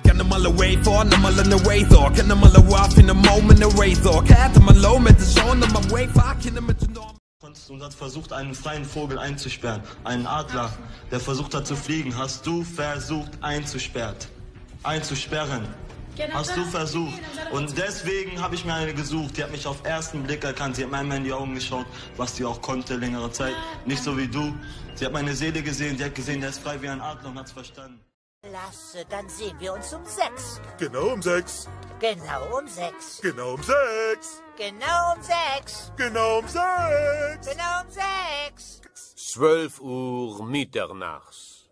Get them all away for, them all in the razor. Get them all off in the moment, the razor. Cat them alone, mit the show, them away, fucking them mit the norm. Und hat versucht, einen freien Vogel einzusperren. Einen Adler, der versucht hat zu fliegen. Hast du versucht einzusperren? Hast du versucht? Und deswegen habe ich mir eine gesucht. Die hat mich auf ersten Blick erkannt. Sie hat mir einmal in die Augen geschaut, was die auch konnte längere Zeit. Nicht so wie du. Sie hat meine Seele gesehen. Sie hat gesehen, der ist frei wie ein Adler und hat es verstanden. Lasse, dann sehen wir uns um 6. Genau um 6. Genau um 6. Genau um 6. Genau um 6. Genau um 6. Genau um 6. 12 Uhr mitternachts.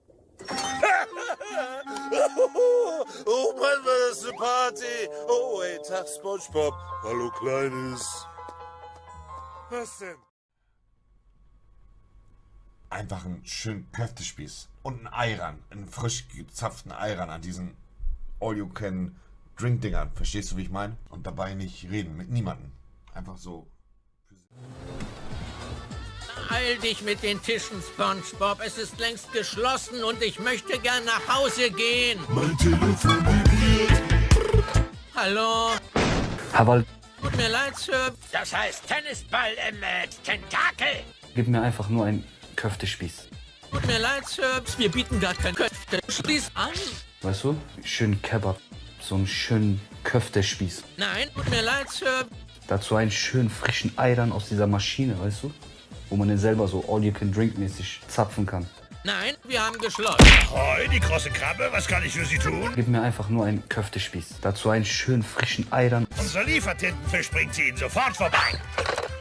Oh Mann, war das eine Party. Oh, ey, Tag SpongeBob. Hallo, Kleines. Was denn? Einfach einen schönen Köftespieß und einen Ayran, einen frisch gezapften Ayran an diesen All-You-Can-Drink-Dingern. Verstehst du, wie ich meine? Und dabei nicht reden mit niemandem. Einfach so. Beeil dich mit den Tischen, SpongeBob. Es ist längst geschlossen und ich möchte gern nach Hause gehen. Mein Telefon vibriert. Hallo? Aber Tut mir leid, Sir. Das heißt Tennisball im Tentakel. gib mir einfach nur einen Köftespieß. Tut mir leid, Sir. Wir bieten gar kein Köfte. Schließ an. Weißt du? Schönen Kebab. So einen schönen Köftespieß. Nein, tut mir leid, Sir. Dazu einen schönen frischen Ayran aus dieser Maschine, weißt du? Wo man den selber so All-You-Can-Drink-mäßig zapfen kann. Nein, wir haben geschlossen. Hoi, die große Krabbe, was kann ich für Sie tun? Gib mir einfach nur einen Köftespieß. Dazu einen schönen frischen Ayran. Unser Liefertintenfisch bringt Sie Ihnen sofort vorbei.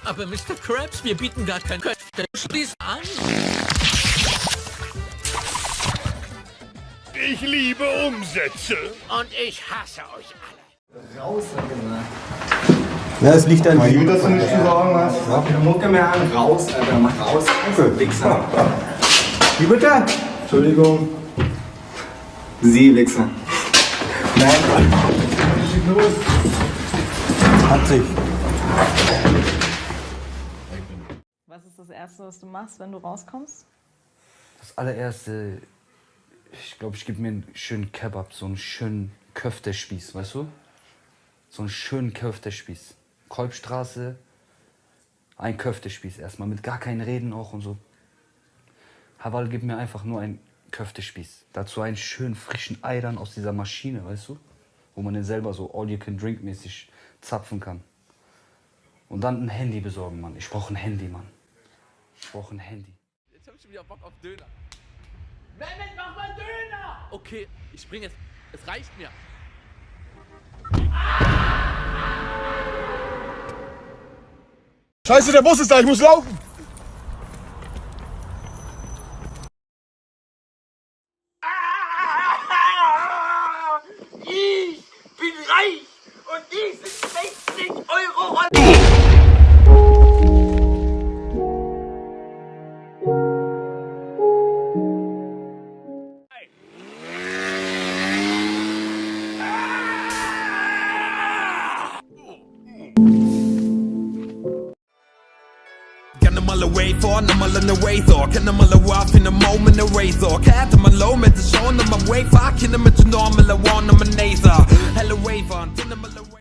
Aber Mr. Krabs, wir bieten gar kein Köfte. Schließ an. Ich liebe Umsätze. Und ich hasse euch alle. Raus, hat er gesagt. Ja, es liegt an Gut, dass du nichts zu sagen hast. Mach die Mucke mehr an. Raus, Alter. Mach raus. Wichser. Wie bitte? Entschuldigung. Sie, Wichser. Nein. Was ist los? Hat sich. Was ist das Erste, was du machst, wenn du rauskommst? Das allererste, ich glaube, ich gebe mir einen schönen Kebab, so einen schönen Köftespieß, weißt du? So einen schönen Köftespieß. Kolbstraße, ein Köftespieß erstmal, mit gar keinen Reden auch und so. Hawal, gib mir einfach nur einen Köftespieß. Dazu einen schönen frischen Ayran aus dieser Maschine, weißt du? Wo man den selber so All-You-Can-Drink-mäßig zapfen kann. Und dann ein Handy besorgen, Mann. Ich brauche ein Handy, Mann. Ich brauche ein Handy. Jetzt hab ich schon wieder Bock auf Döner. Mehmet, mach mal Döner! Okay, ich bring jetzt. Es reicht mir. Scheiße, der Bus ist da, ich muss laufen. Ich bin reich und diese 60 Euro. Get them all away for, them all in the razor. Get them all off in the moment, the razor. Cat them alone, mit the show, them away, fucking them mit the normal, I want them a naser. Hella wave on, them all away.